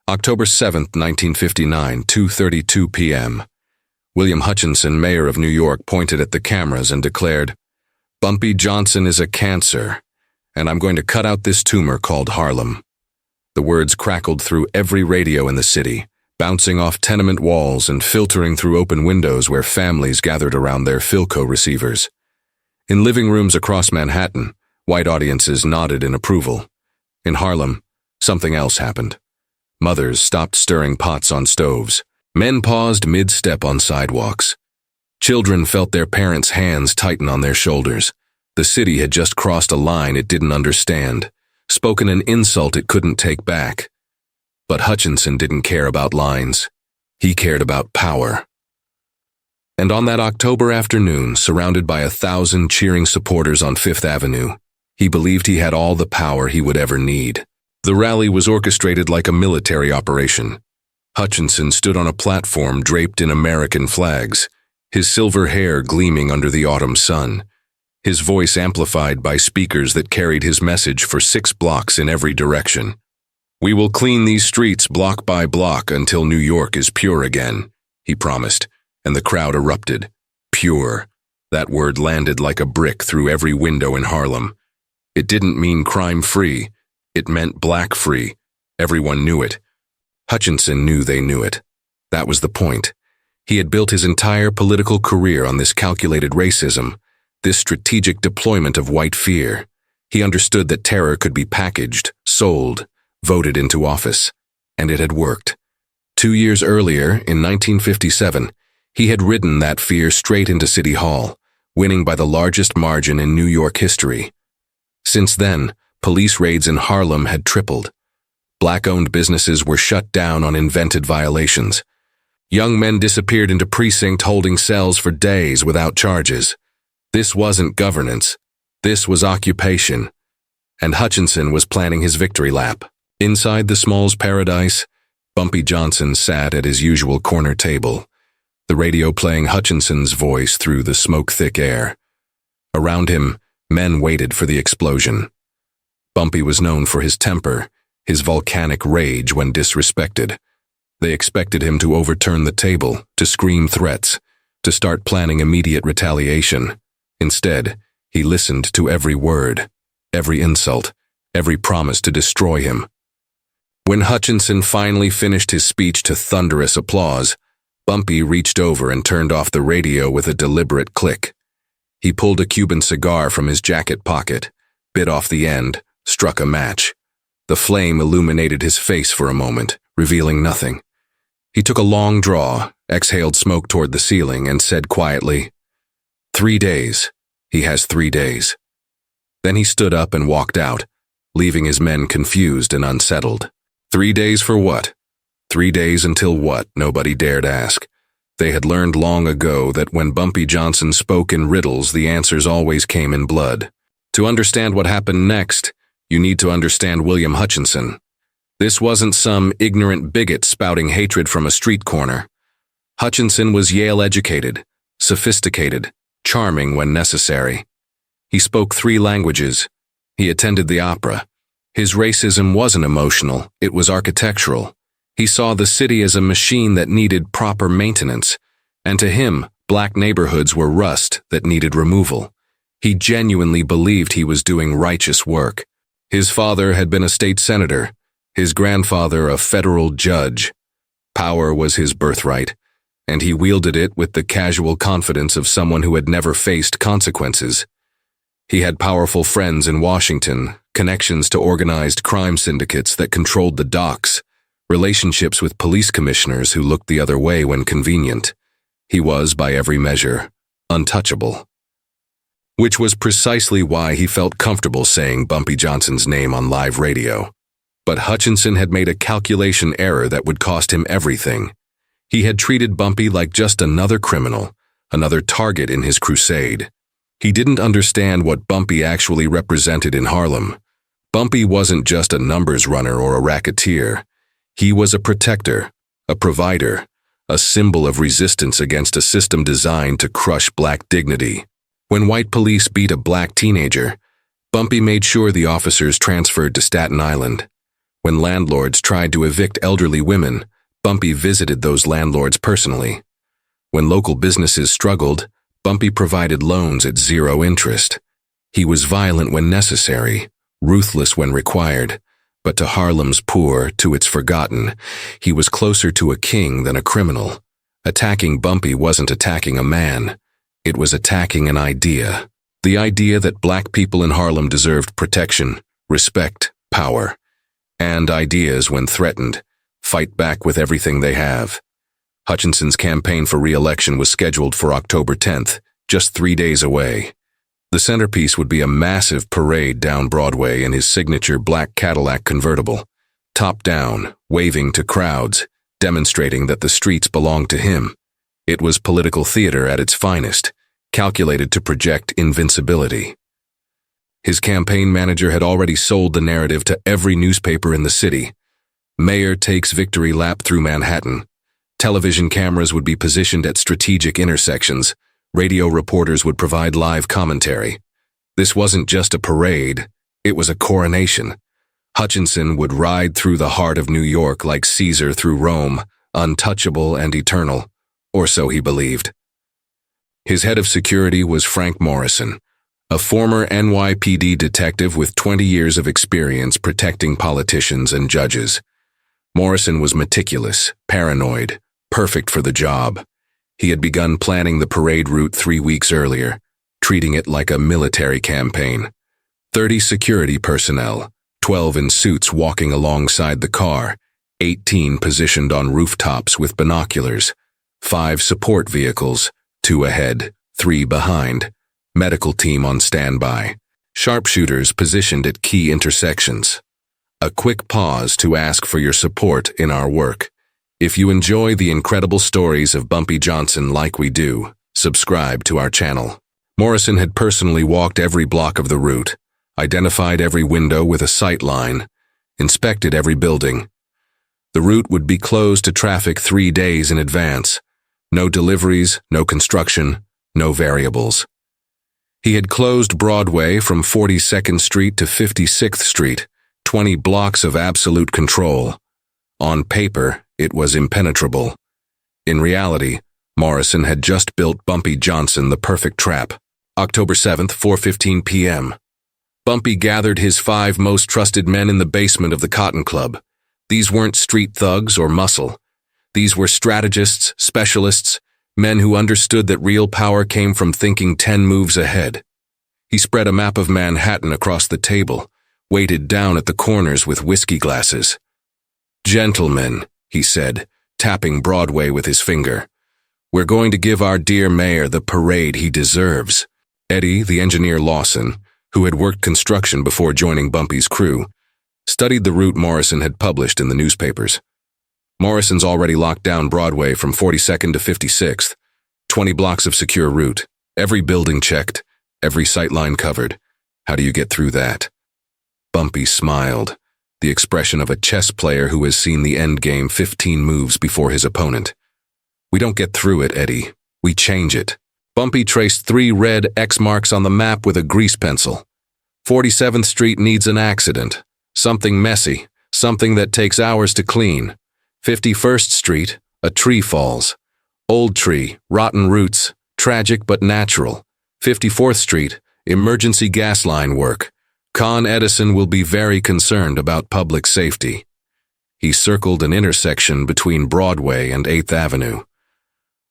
October 7, 1959, 2:32 p.m. William Hutchinson, mayor of New York, pointed at the cameras and declared, "Bumpy Johnson is a cancer, and I'm going to cut out this tumor called Harlem." The words crackled through every radio in the city, bouncing off tenement walls and filtering through open windows where families gathered around their Philco receivers. In living rooms across Manhattan, white audiences nodded in approval. In Harlem, something else happened. Mothers stopped stirring pots on stoves. Men paused mid-step on sidewalks. Children felt their parents' hands tighten on their shoulders. The city had just crossed a line it didn't understand, spoken an insult it couldn't take back. But Hutchinson didn't care about lines. He cared about power. And on that October afternoon, surrounded by 1,000 cheering supporters on Fifth Avenue, he believed he had all the power he would ever need. The rally was orchestrated like a military operation. Hutchinson stood on a platform draped in American flags, his silver hair gleaming under the autumn sun, his voice amplified by speakers that carried his message for 6 blocks in every direction. "We will clean these streets block by block until New York is pure again," he promised, and the crowd erupted. Pure. That word landed like a brick through every window in Harlem. It didn't mean crime-free. It meant black-free. Everyone knew it. Hutchinson knew they knew it. That was the point. He had built his entire political career on this calculated racism, this strategic deployment of white fear. He understood that terror could be packaged, sold, voted into office. And it had worked. 2 years earlier, in 1957, he had ridden that fear straight into City Hall, winning by the largest margin in New York history. Since then, police raids in Harlem had tripled. Black-owned businesses were shut down on invented violations. Young men disappeared into precinct holding cells for days without charges. This wasn't governance. This was occupation. And Hutchinson was planning his victory lap. Inside the Smalls paradise, Bumpy Johnson sat at his usual corner table, the radio playing Hutchinson's voice through the smoke-thick air. Around him, men waited for the explosion. Bumpy was known for his temper, his volcanic rage when disrespected. They expected him to overturn the table, to scream threats, to start planning immediate retaliation. Instead, he listened to every word, every insult, every promise to destroy him. When Hutchinson finally finished his speech to thunderous applause, Bumpy reached over and turned off the radio with a deliberate click. He pulled a Cuban cigar from his jacket pocket, bit off the end, struck a match. The flame illuminated his face for a moment, revealing nothing. He took a long draw, exhaled smoke toward the ceiling, and said quietly, 3 days. He has 3 days. Then he stood up and walked out, leaving his men confused and unsettled. 3 days for what? 3 days until what? Nobody dared ask. They had learned long ago that when Bumpy Johnson spoke in riddles, the answers always came in blood. To understand what happened next, you need to understand William Hutchinson. This wasn't some ignorant bigot spouting hatred from a street corner. Hutchinson was Yale-educated, sophisticated, charming when necessary. He spoke 3 languages. He attended the opera. His racism wasn't emotional, it was architectural. He saw the city as a machine that needed proper maintenance, and to him, black neighborhoods were rust that needed removal. He genuinely believed he was doing righteous work. His father had been a state senator, his grandfather a federal judge. Power was his birthright, and he wielded it with the casual confidence of someone who had never faced consequences. He had powerful friends in Washington, connections to organized crime syndicates that controlled the docks, relationships with police commissioners who looked the other way when convenient. He was, by every measure, untouchable. Which was precisely why he felt comfortable saying Bumpy Johnson's name on live radio. But Hutchinson had made a calculation error that would cost him everything. He had treated Bumpy like just another criminal, another target in his crusade. He didn't understand what Bumpy actually represented in Harlem. Bumpy wasn't just a numbers runner or a racketeer. He was a protector, a provider, a symbol of resistance against a system designed to crush black dignity. When white police beat a black teenager, Bumpy made sure the officers transferred to Staten Island. When landlords tried to evict elderly women, Bumpy visited those landlords personally. When local businesses struggled, Bumpy provided loans at zero interest. He was violent when necessary, ruthless when required, but to Harlem's poor, to its forgotten, he was closer to a king than a criminal. Attacking Bumpy wasn't attacking a man. It was attacking an idea. The idea that black people in Harlem deserved protection, respect, power. And ideas, when threatened, fight back with everything they have. Hutchinson's campaign for re-election was scheduled for October 10th, just 3 days away. The centerpiece would be a massive parade down Broadway in his signature black Cadillac convertible, top down, waving to crowds, demonstrating that the streets belonged to him. It was political theater at its finest, calculated to project invincibility. His campaign manager had already sold the narrative to every newspaper in the city. Mayor takes victory lap through Manhattan. Television cameras would be positioned at strategic intersections. Radio reporters would provide live commentary. This wasn't just a parade, it was a coronation. Hutchinson would ride through the heart of New York like Caesar through Rome, untouchable and eternal, or so he believed. His head of security was Frank Morrison, a former NYPD detective with 20 years of experience protecting politicians and judges. Morrison was meticulous, paranoid, perfect for the job. He had begun planning the parade route 3 weeks earlier, treating it like a military campaign. 30 security personnel, 12 in suits walking alongside the car, 18 positioned on rooftops with binoculars, 5 support vehicles, 2 ahead, 3 behind, medical team on standby, sharpshooters positioned at key intersections. A quick pause to ask for your support in our work. If you enjoy the incredible stories of Bumpy Johnson like we do, subscribe to our channel. Morrison had personally walked every block of the route, identified every window with a sight line, inspected every building. The route would be closed to traffic 3 days in advance. No deliveries, no construction, no variables. He had closed Broadway from 42nd Street to 56th Street, 20 blocks of absolute control. On paper, it was impenetrable. In reality, Morrison had just built Bumpy Johnson the perfect trap. October 7th, 4:15 p.m. Bumpy gathered his 5 most trusted men in the basement of the Cotton Club. These weren't street thugs or muscle. These were strategists, specialists, men who understood that real power came from thinking 10 moves ahead. He spread a map of Manhattan across the table, weighted down at the corners with whiskey glasses. "Gentlemen," he said, tapping Broadway with his finger, "we're going to give our dear mayor the parade he deserves." Eddie, the engineer Lawson, who had worked construction before joining Bumpy's crew, studied the route Morrison had published in the newspapers. Morrison's already locked down Broadway from 42nd to 56th, 20 blocks of secure route, every building checked, every sightline covered. How do you get through that? Bumpy smiled, the expression of a chess player who has seen the endgame 15 moves before his opponent. "We don't get through it, Eddie. We change it." Bumpy traced 3 red X marks on the map with a grease pencil. 47th Street needs an accident, something messy, something that takes hours to clean. 51st Street, a tree falls. Old tree, rotten roots, tragic but natural. 54th Street, emergency gas line work. Con Edison will be very concerned about public safety. He circled an intersection between Broadway and 8th Avenue.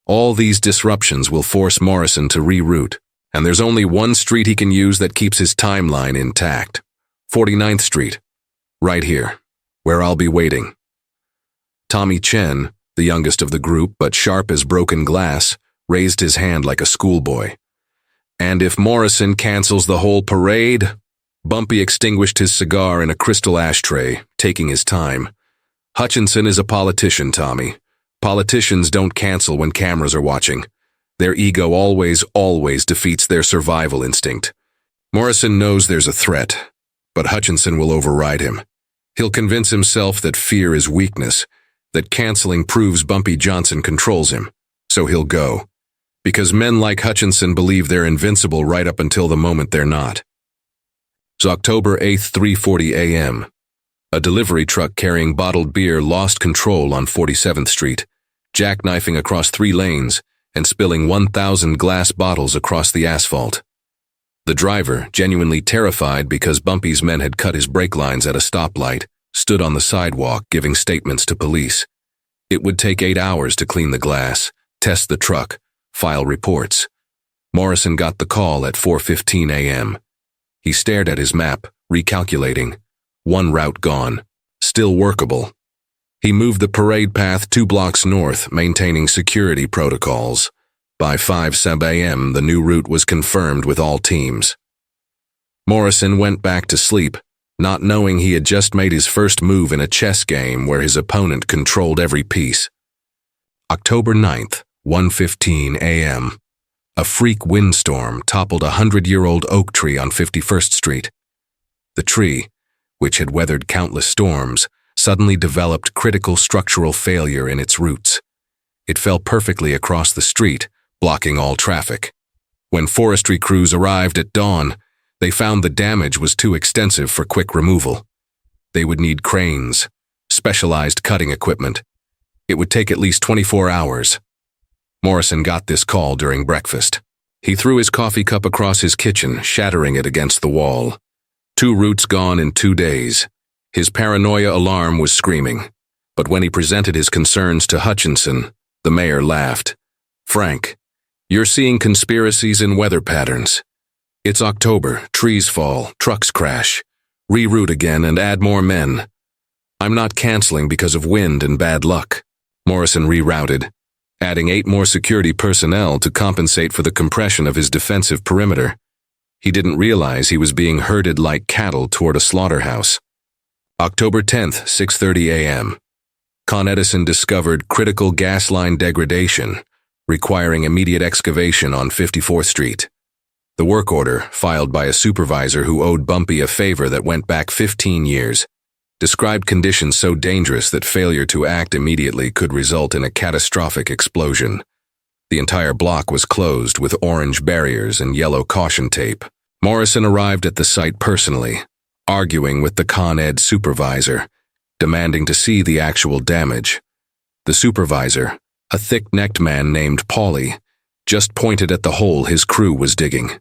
All these disruptions will force Morrison to reroute, and there's only one street he can use that keeps his timeline intact. 49th Street, right here, where I'll be waiting. Tommy Chen, the youngest of the group but sharp as broken glass, raised his hand like a schoolboy. "And if Morrison cancels the whole parade?" Bumpy extinguished his cigar in a crystal ashtray, taking his time. "Hutchinson is a politician, Tommy. Politicians don't cancel when cameras are watching. Their ego always defeats their survival instinct. Morrison knows there's a threat, but Hutchinson will override him. He'll convince himself that fear is weakness, that canceling proves Bumpy Johnson controls him, so he'll go. Because men like Hutchinson believe they're invincible right up until the moment they're not." It's October 8th, 3:40 a.m. A delivery truck carrying bottled beer lost control on 47th Street, jackknifing across 3 lanes and spilling 1,000 glass bottles across the asphalt. The driver, genuinely terrified because Bumpy's men had cut his brake lines at a stoplight, stood on the sidewalk giving statements to police. It would take 8 hours to clean the glass, test the truck, file reports. Morrison got the call at 4:15 a.m. He stared at his map, recalculating. 1 route gone. Still workable. He moved the parade path 2 blocks north, maintaining security protocols. By 5 a.m., the new route was confirmed with all teams. Morrison went back to sleep, not knowing he had just made his first move in a chess game where his opponent controlled every piece. October 9th, 1:15 a.m. A freak windstorm toppled a 100-year-old oak tree on 51st Street. The tree, which had weathered countless storms, suddenly developed critical structural failure in its roots. It fell perfectly across the street, blocking all traffic. When forestry crews arrived at dawn, they found the damage was too extensive for quick removal. They would need cranes, specialized cutting equipment. It would take at least 24 hours. Morrison got this call during breakfast. He threw his coffee cup across his kitchen, shattering it against the wall. 2 routes gone in 2 days. His paranoia alarm was screaming. But when he presented his concerns to Hutchinson, the mayor laughed. "Frank, you're seeing conspiracies in weather patterns. It's October, trees fall, trucks crash. Reroute again and add more men. I'm not canceling because of wind and bad luck." Morrison rerouted, adding 8 more security personnel to compensate for the compression of his defensive perimeter. He didn't realize he was being herded like cattle toward a slaughterhouse. October 10th, 6:30 a.m. Con Edison discovered critical gas line degradation, requiring immediate excavation on 54th Street. The work order, filed by a supervisor who owed Bumpy a favor that went back 15 years, described conditions so dangerous that failure to act immediately could result in a catastrophic explosion. The entire block was closed with orange barriers and yellow caution tape. Morrison arrived at the site personally, arguing with the Con Ed supervisor, demanding to see the actual damage. The supervisor, a thick-necked man named Paulie, just pointed at the hole his crew was digging.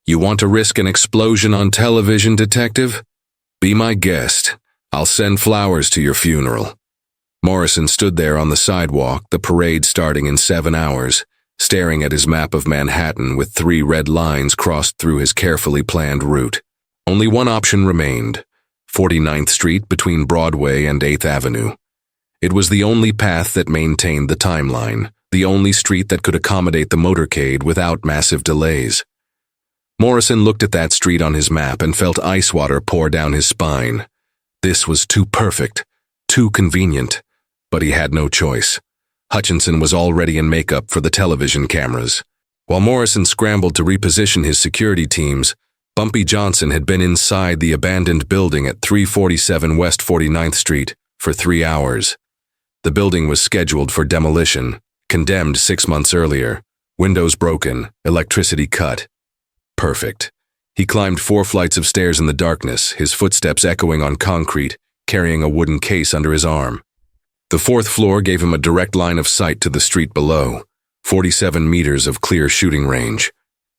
"You want to risk an explosion on television, detective? Be my guest. I'll send flowers to your funeral." Morrison stood there on the sidewalk, the parade starting in 7 hours, staring at his map of Manhattan with 3 red lines crossed through his carefully planned route. Only one option remained, 49th Street between Broadway and 8th Avenue. It was the only path that maintained the timeline, the only street that could accommodate the motorcade without massive delays. Morrison looked at that street on his map and felt ice water pour down his spine. This was too perfect, too convenient, but he had no choice. Hutchinson was already in makeup for the television cameras. While Morrison scrambled to reposition his security teams, Bumpy Johnson had been inside the abandoned building at 347 West 49th Street for 3 hours. The building was scheduled for demolition, condemned 6 months earlier, windows broken, electricity cut. Perfect. He climbed 4 flights of stairs in the darkness, his footsteps echoing on concrete, carrying a wooden case under his arm. The 4th floor gave him a direct line of sight to the street below, 47 meters of clear shooting range.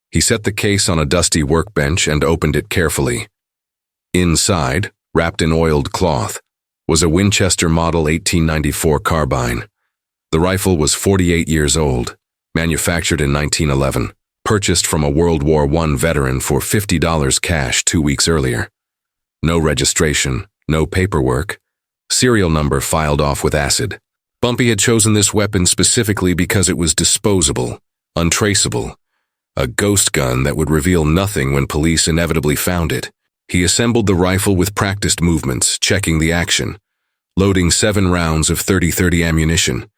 He set the case on a dusty workbench and opened it carefully. Inside, wrapped in oiled cloth, was a Winchester Model 1894 carbine. The rifle was 48 years old, manufactured in 1911, purchased from a World War I veteran for $50 cash 2 weeks earlier. No registration, no paperwork. Serial number filed off with acid. Bumpy had chosen this weapon specifically because it was disposable, untraceable. A ghost gun that would reveal nothing when police inevitably found it. He assembled the rifle with practiced movements, checking the action, loading 7 rounds of .30-30 ammunition.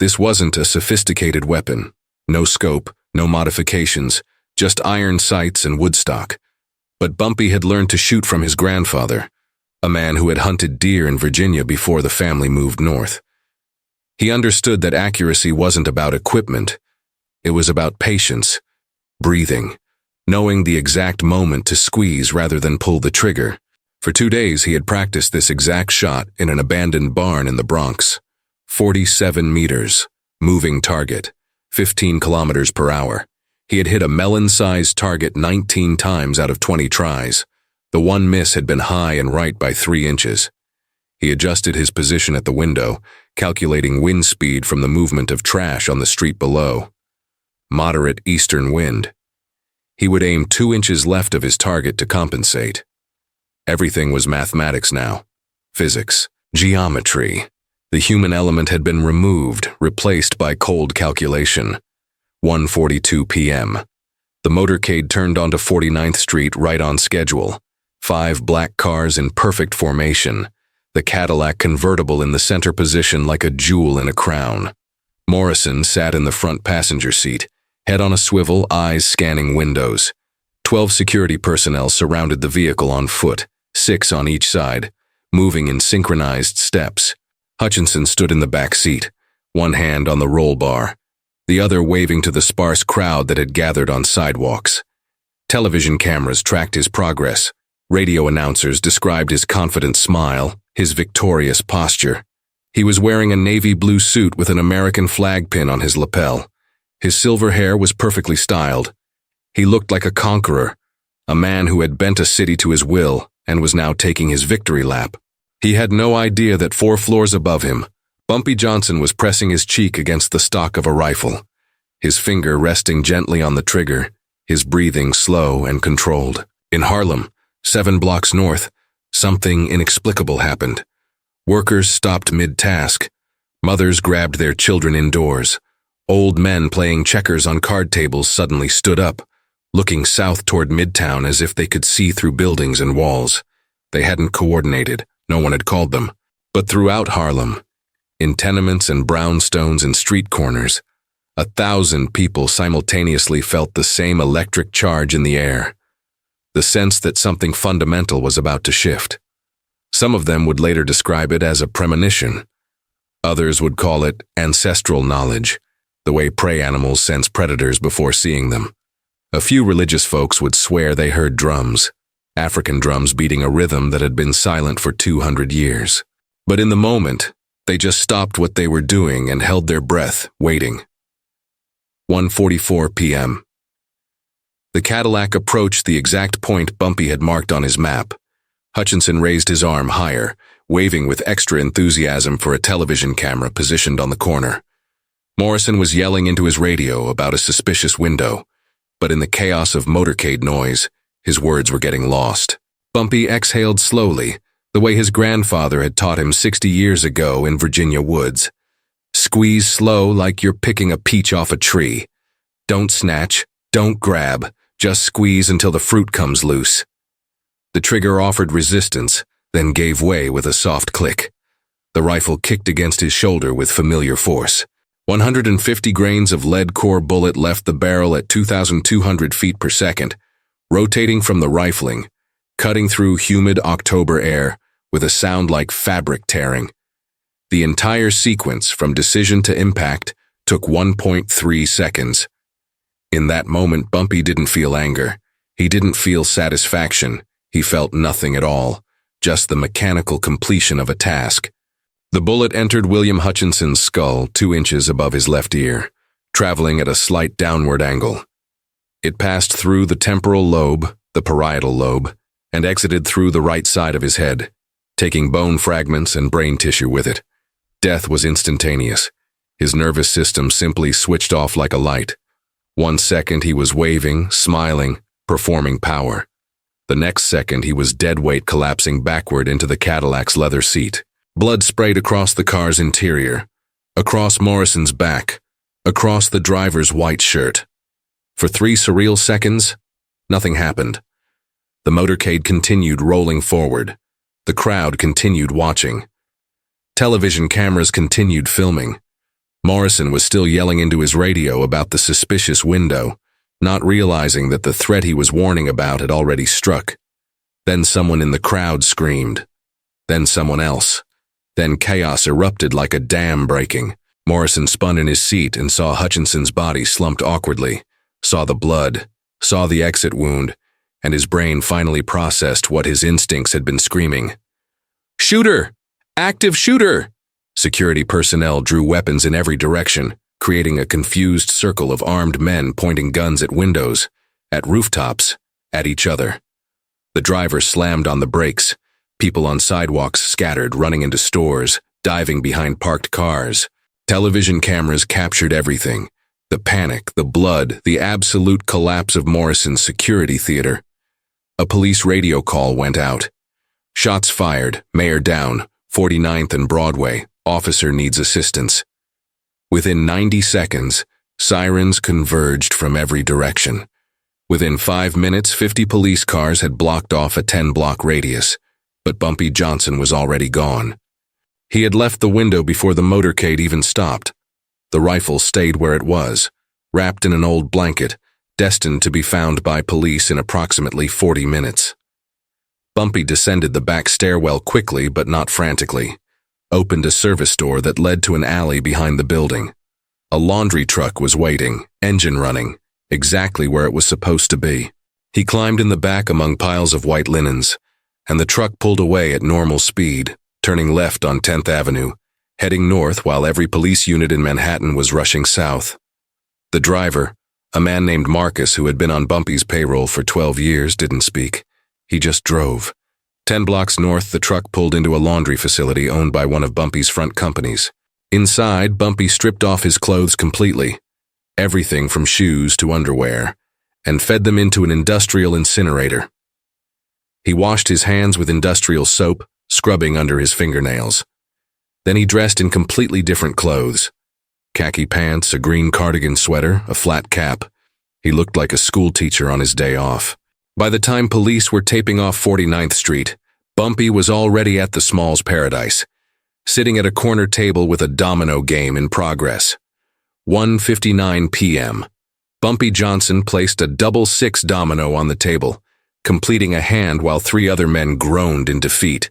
This wasn't a sophisticated weapon. No scope, no modifications, just iron sights and wood stock. But Bumpy had learned to shoot from his grandfather, a man who had hunted deer in Virginia before the family moved north. He understood that accuracy wasn't about equipment. It was about patience, breathing, knowing the exact moment to squeeze rather than pull the trigger. For 2 days he had practiced this exact shot in an abandoned barn in the Bronx. 47 meters, moving target, 15 kilometers per hour. He had hit a melon-sized target 19 times out of 20 tries. The one miss had been high and right by 3 inches. He adjusted his position at the window, calculating wind speed from the movement of trash on the street below. Moderate eastern wind. He would aim 2 inches left of his target to compensate. Everything was mathematics now. Physics, geometry. The human element had been removed, replaced by cold calculation. 1:42 p.m. The motorcade turned onto 49th Street right on schedule. 5 black cars in perfect formation. The Cadillac convertible in the center position like a jewel in a crown. Morrison sat in the front passenger seat, head on a swivel, eyes scanning windows. 12 security personnel surrounded the vehicle on foot, 6 on each side, moving in synchronized steps. Hutchinson stood in the back seat, one hand on the roll bar, the other waving to the sparse crowd that had gathered on sidewalks. Television cameras tracked his progress. Radio announcers described his confident smile, his victorious posture. He was wearing a navy blue suit with an American flag pin on his lapel. His silver hair was perfectly styled. He looked like a conqueror, a man who had bent a city to his will and was now taking his victory lap. He had no idea that 4 floors above him, Bumpy Johnson was pressing his cheek against the stock of a rifle, his finger resting gently on the trigger, his breathing slow and controlled. In Harlem, 7 blocks north, something inexplicable happened. Workers stopped mid-task. Mothers grabbed their children indoors. Old men playing checkers on card tables suddenly stood up, looking south toward Midtown as if they could see through buildings and walls. They hadn't coordinated, no one had called them. But throughout Harlem, in tenements and brownstones and street corners, 1,000 people simultaneously felt the same electric charge in the air. The sense that something fundamental was about to shift. Some of them would later describe it as a premonition. Others would call it ancestral knowledge, the way prey animals sense predators before seeing them. A few religious folks would swear they heard drums, African drums beating a rhythm that had been silent for 200 years. But in the moment, they just stopped what they were doing and held their breath, waiting. 1:44 p.m. The Cadillac approached the exact point Bumpy had marked on his map. Hutchinson raised his arm higher, waving with extra enthusiasm for a television camera positioned on the corner. Morrison was yelling into his radio about a suspicious window, but in the chaos of motorcade noise, his words were getting lost. Bumpy exhaled slowly, the way his grandfather had taught him 60 years ago in Virginia woods. Squeeze slow like you're picking a peach off a tree. Don't snatch, don't grab, just squeeze until the fruit comes loose. The trigger offered resistance, then gave way with a soft click. The rifle kicked against his shoulder with familiar force. 150 grains of lead core bullet left the barrel at 2,200 feet per second, rotating from the rifling, cutting through humid October air with a sound like fabric tearing. The entire sequence from decision to impact took 1.3 seconds. In that moment, Bumpy didn't feel anger. He didn't feel satisfaction. He felt nothing at all, just the mechanical completion of a task. The bullet entered William Hutchinson's skull 2 inches above his left ear, traveling at a slight downward angle. It passed through the temporal lobe, the parietal lobe, and exited through the right side of his head, taking bone fragments and brain tissue with it. Death was instantaneous. His nervous system simply switched off like a light. 1 second he was waving, smiling, performing power. The next second he was dead weight collapsing backward into the Cadillac's leather seat. Blood sprayed across the car's interior, across Morrison's back, across the driver's white shirt. For 3 surreal seconds, nothing happened. The motorcade continued rolling forward. The crowd continued watching. Television cameras continued filming. Morrison was still yelling into his radio about the suspicious window, not realizing that the threat he was warning about had already struck. Then someone in the crowd screamed. Then someone else. Then chaos erupted like a dam breaking. Morrison spun in his seat and saw Hutchinson's body slumped awkwardly, saw the blood, saw the exit wound. and his brain finally processed what his instincts had been screaming. "Shooter! Active shooter!" Security personnel drew weapons in every direction, creating a confused circle of armed men pointing guns at windows, at rooftops, at each other. The driver slammed on the brakes. People on sidewalks scattered, running into stores, diving behind parked cars. Television cameras captured everything. The panic, the blood, the absolute collapse of Morrison's security theater. A police radio call went out. "Shots fired, Mayor down, 49th and Broadway, officer needs assistance." Within 90 seconds, sirens converged from every direction. Within 5 minutes, 50 police cars had blocked off a 10-block radius, but Bumpy Johnson was already gone. He had left the window before the motorcade even stopped. The rifle stayed where it was, wrapped in an old blanket, destined to be found by police in approximately 40 minutes. Bumpy descended the back stairwell quickly but not frantically, opened a service door that led to an alley behind the building. A laundry truck was waiting, engine running, exactly where it was supposed to be. He climbed in the back among piles of white linens, and the truck pulled away at normal speed, turning left on 10th Avenue, heading north while every police unit in Manhattan was rushing south. The driver, a man named Marcus who had been on Bumpy's payroll for 12 years, didn't speak. He just drove. 10 blocks north, the truck pulled into a laundry facility owned by one of Bumpy's front companies. Inside, Bumpy stripped off his clothes completely, everything from shoes to underwear, and fed them into an industrial incinerator. He washed his hands with industrial soap, scrubbing under his fingernails. Then he dressed in completely different clothes. Khaki pants, a green cardigan sweater, a flat cap. He looked like a school teacher on his day off. By the time police were taping off 49th Street, Bumpy was already at the Smalls Paradise, sitting at a corner table with a domino game in progress. 1:59 p.m. Bumpy Johnson placed a double 6 domino on the table, completing a hand while 3 other men groaned in defeat.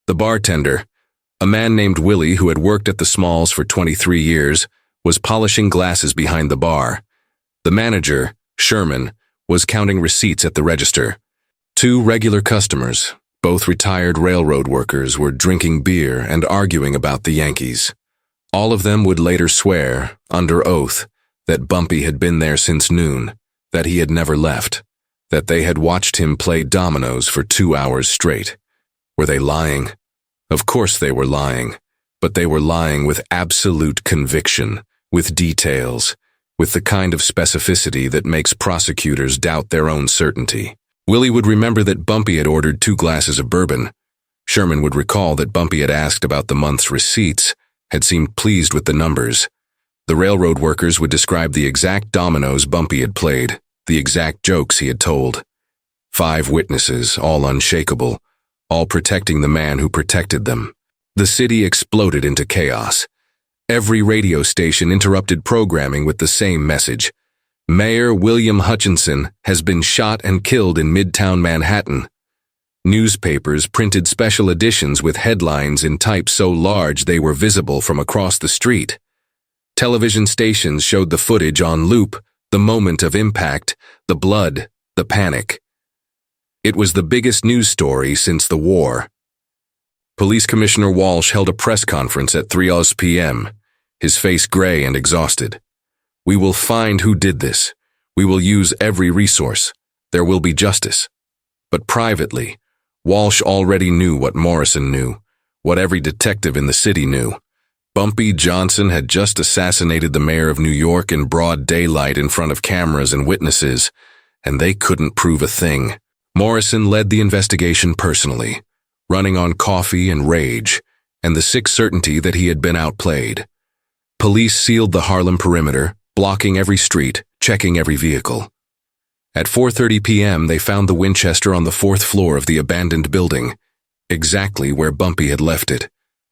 The bartender, a man named Willie who had worked at the Smalls for 23 years, was polishing glasses behind the bar. The manager, Sherman, was counting receipts at the register. 2 regular customers, both retired railroad workers, were drinking beer and arguing about the Yankees. All of them would later swear, under oath, that Bumpy had been there since noon, that he had never left, that they had watched him play dominoes for 2 hours straight. Were they lying? Of course they were lying, but they were lying with absolute conviction, with details, with the kind of specificity that makes prosecutors doubt their own certainty. Willie would remember that Bumpy had ordered 2 glasses of bourbon. Sherman would recall that Bumpy had asked about the month's receipts, had seemed pleased with the numbers. The railroad workers would describe the exact dominoes Bumpy had played, the exact jokes he had told. 5 witnesses, all unshakable, all protecting the man who protected them. The city exploded into chaos. Every radio station interrupted programming with the same message. Mayor William Hutchinson has been shot and killed in Midtown Manhattan. Newspapers printed special editions with headlines in type so large they were visible from across the street. Television stations showed the footage on loop, the moment of impact, the blood, the panic. It was the biggest news story since the war. Police Commissioner Walsh held a press conference at 3 p.m., his face gray and exhausted. "We will find who did this. We will use every resource. There will be justice." But privately, Walsh already knew what Morrison knew, what every detective in the city knew. Bumpy Johnson had just assassinated the mayor of New York in broad daylight in front of cameras and witnesses, and they couldn't prove a thing. Morrison led the investigation personally, running on coffee and rage, and the sick certainty that he had been outplayed. Police sealed the Harlem perimeter, blocking every street, checking every vehicle. At 4:30 p.m., they found the Winchester on the 4th floor of the abandoned building, exactly where Bumpy had left it.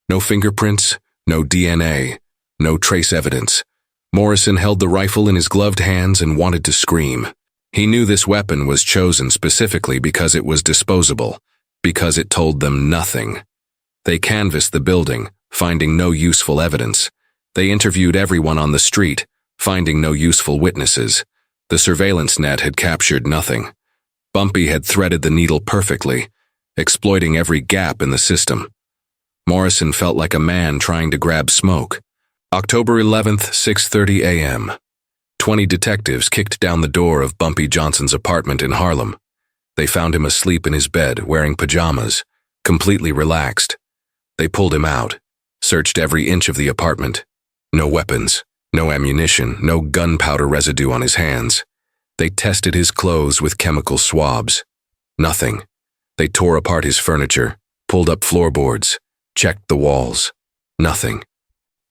No fingerprints, no DNA, no trace evidence. Morrison held the rifle in his gloved hands and wanted to scream. He knew this weapon was chosen specifically because it was disposable, because it told them nothing. They canvassed the building, finding no useful evidence. They interviewed everyone on the street, finding no useful witnesses. The surveillance net had captured nothing. Bumpy had threaded the needle perfectly, exploiting every gap in the system. Morrison felt like a man trying to grab smoke. October 11th, 6:30 a.m. 20 detectives kicked down the door of Bumpy Johnson's apartment in Harlem. They found him asleep in his bed, wearing pajamas, completely relaxed. They pulled him out, searched every inch of the apartment. No weapons, no ammunition, no gunpowder residue on his hands. They tested his clothes with chemical swabs. Nothing. They tore apart his furniture, pulled up floorboards, checked the walls. Nothing.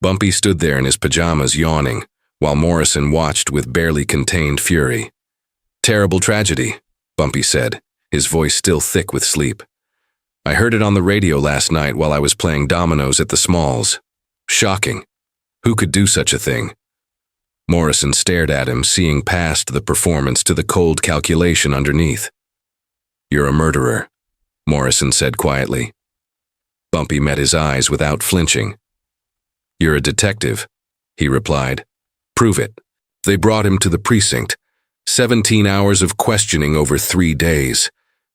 Bumpy stood there in his pajamas, yawning, while Morrison watched with barely contained fury. "Terrible tragedy," Bumpy said, his voice still thick with sleep. "I heard it on the radio last night while I was playing dominoes at the Smalls. Shocking. Who could do such a thing?" Morrison stared at him, seeing past the performance to the cold calculation underneath. "You're a murderer," Morrison said quietly. Bumpy met his eyes without flinching. "You're a detective," he replied. "Prove it." They brought him to the precinct. 17 hours of questioning over 3 days.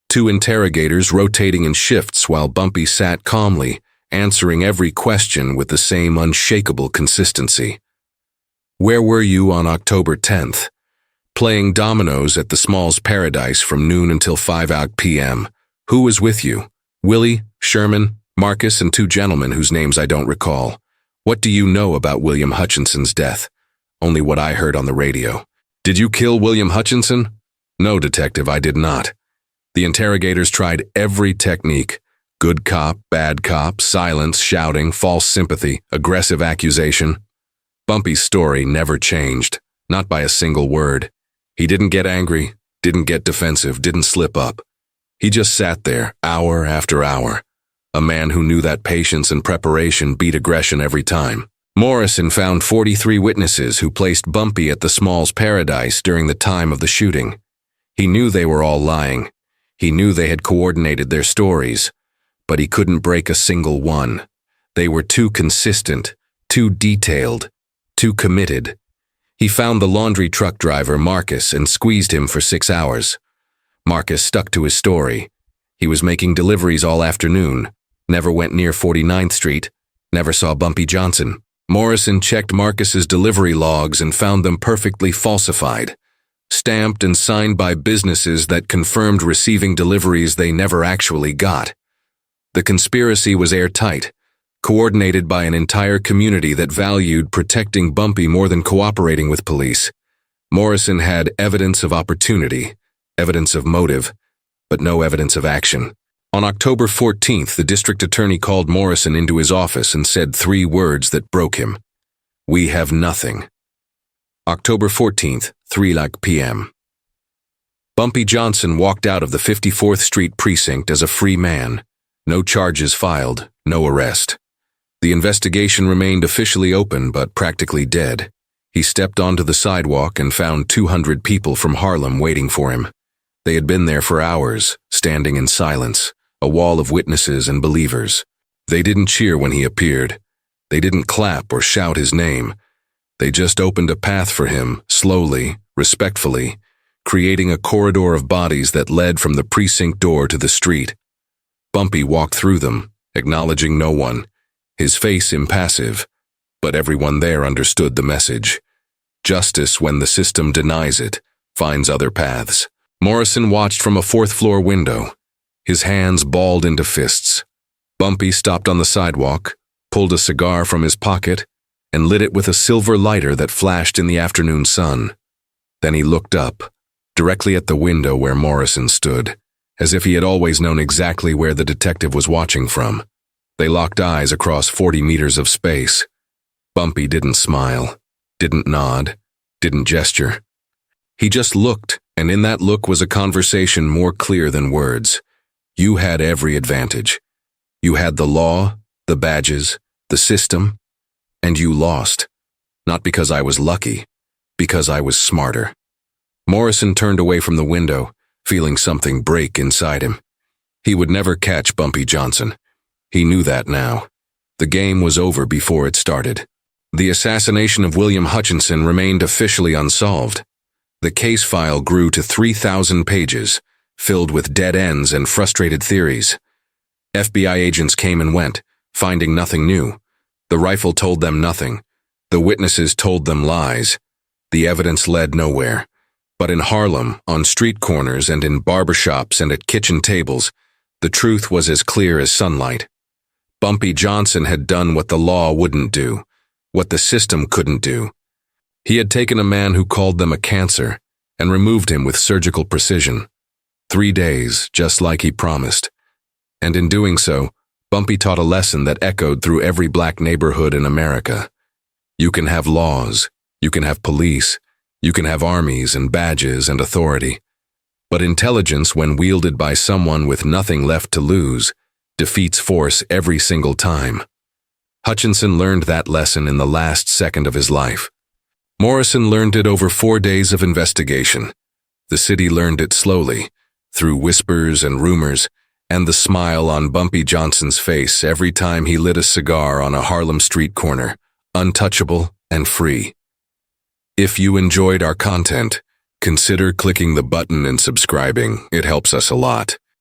2 interrogators rotating in shifts while Bumpy sat calmly, answering every question with the same unshakable consistency. "Where were you on October 10th? "Playing dominoes at the Smalls Paradise from noon until 5 p.m. "Who was with you?" "Willie, Sherman, Marcus, and 2 gentlemen whose names I don't recall." "What do you know about William Hutchinson's death?" "Only what I heard on the radio." "Did you kill William Hutchinson?" "No, detective, I did not." The interrogators tried every technique: good cop, bad cop, silence, shouting, false sympathy, aggressive accusation. Bumpy's story never changed, not by a single word. He didn't get angry, didn't get defensive, didn't slip up. He just sat there, hour after hour. A man who knew that patience and preparation beat aggression every time. Morrison found 43 witnesses who placed Bumpy at the Smalls Paradise during the time of the shooting. He knew they were all lying. He knew they had coordinated their stories, but he couldn't break a single one. They were too consistent, too detailed, too committed. He found the laundry truck driver, Marcus, and squeezed him for 6 hours. Marcus stuck to his story. He was making deliveries all afternoon, never went near 49th Street, never saw Bumpy Johnson. Morrison checked Marcus's delivery logs and found them perfectly falsified, stamped and signed by businesses that confirmed receiving deliveries they never actually got. The conspiracy was airtight, coordinated by an entire community that valued protecting Bumpy more than cooperating with police. Morrison had evidence of opportunity, evidence of motive, but no evidence of action. On October 14th, the district attorney called Morrison into his office and said 3 words that broke him. "We have nothing." October 14th, 3 p.m. Bumpy Johnson walked out of the 54th Street precinct as a free man. No charges filed, no arrest. The investigation remained officially open but practically dead. He stepped onto the sidewalk and found 200 people from Harlem waiting for him. They had been there for hours, standing in silence, a wall of witnesses and believers. They didn't cheer when he appeared. They didn't clap or shout his name. They just opened a path for him, slowly, respectfully, creating a corridor of bodies that led from the precinct door to the street. Bumpy walked through them, acknowledging no one, his face impassive, but everyone there understood the message. Justice, when the system denies it, finds other paths. Morrison watched from a 4th-floor window, his hands balled into fists. Bumpy stopped on the sidewalk, pulled a cigar from his pocket, and lit it with a silver lighter that flashed in the afternoon sun. Then he looked up, directly at the window where Morrison stood, as if he had always known exactly where the detective was watching from. They locked eyes across 40 meters of space. Bumpy didn't smile, didn't nod, didn't gesture. He just looked, and in that look was a conversation more clear than words. "You had every advantage. You had the law, the badges, the system, and you lost. Not because I was lucky, because I was smarter." Morrison turned away from the window, feeling something break inside him. He would never catch Bumpy Johnson. He knew that now. The game was over before it started. The assassination of William Hutchinson remained officially unsolved. The case file grew to 3,000 pages, filled with dead ends and frustrated theories. FBI agents came and went, finding nothing new. The rifle told them nothing. The witnesses told them lies. The evidence led nowhere. But in Harlem, on street corners and in barbershops and at kitchen tables, the truth was as clear as sunlight. Bumpy Johnson had done what the law wouldn't do, what the system couldn't do. He had taken a man who called them a cancer and removed him with surgical precision. 3 days, just like he promised. And in doing so, Bumpy taught a lesson that echoed through every black neighborhood in America. You can have laws, you can have police, you can have armies and badges and authority. But intelligence, when wielded by someone with nothing left to lose, defeats force every single time. Hutchinson learned that lesson in the last second of his life. Morrison learned it over 4 days of investigation. The city learned it slowly, through whispers and rumors, and the smile on Bumpy Johnson's face every time he lit a cigar on a Harlem street corner, untouchable and free. If you enjoyed our content, consider clicking the button and subscribing. It helps us a lot.